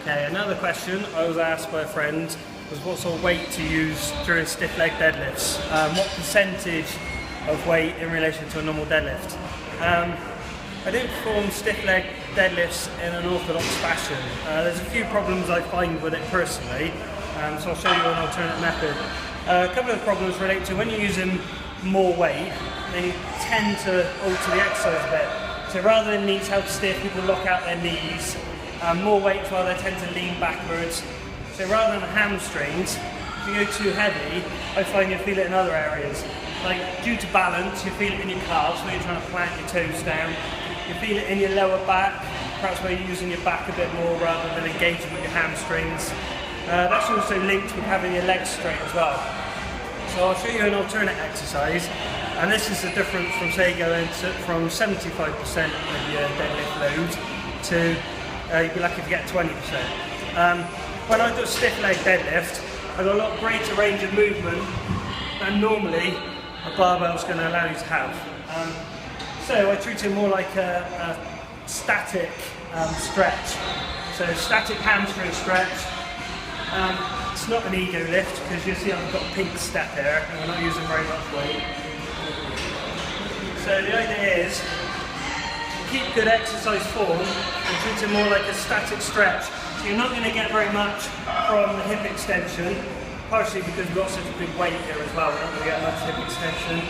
Okay, another question I was asked by a friend was what sort of weight to use during stiff leg deadlifts. What percentage of weight in relation to a normal deadlift? I don't perform stiff leg deadlifts in an orthodox fashion. There's a few problems I find with it personally, so I'll show you an alternate method. A couple of problems relate to when you're using more weight, they tend to alter the exercise a bit. So rather than knees held stiff, people lock out their knees. More weight as well, they tend to lean backwards. So rather than hamstrings, if you go too heavy, I find you feel it in other areas. Like due to balance, you feel it in your calves where you're trying to plant your toes down. You feel it in your lower back, perhaps where you're using your back a bit more rather than engaging with your hamstrings. That's also linked with having your legs straight as well. So I'll show you an alternate exercise, and this is the difference from say going from 75% of your deadlift load to you'd be lucky if you get 20%. When I do a stiff leg deadlift, I've got a lot greater range of movement than normally a barbell is going to allow you to have. So I treat it more like a static stretch. So static hamstring stretch. It's not an ego lift because you see I've got a pink step here and we're not using very much weight. So the idea is keep good exercise form and treat it more like a static stretch. So you're not going to get very much from the hip extension, partially because we've got such a big weight here as well, we're not going to get much hip extension.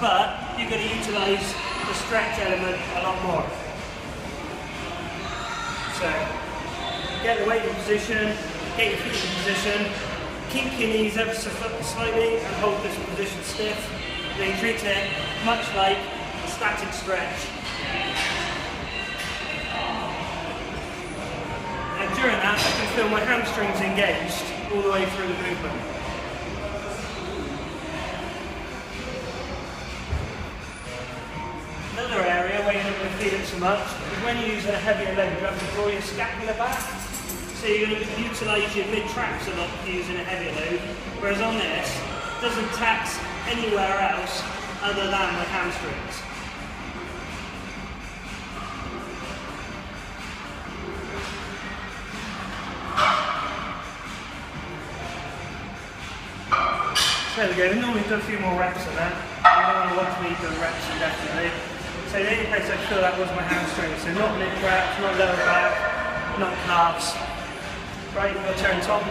But you're going to utilise the stretch element a lot more. So get the weight in position, get your feet in position, keep your knees ever so slightly and hold this position stiff. Then you treat it much like a static stretch. And during that, I can feel my hamstrings engaged all the way through the movement. Another area where you're not going to feel it so much is when you're using a heavier load, you have to draw your scapula back. So you're going to utilise your mid-traps a lot if you're using a heavier load, whereas on this, it doesn't tax anywhere else other than my hamstrings. There we go, we normally do a few more reps on that. I don't want to be doing reps indefinitely. So the only place I feel that was my hamstrings. So not mid traps, not lower back, not calves. Right, your turn, Tom.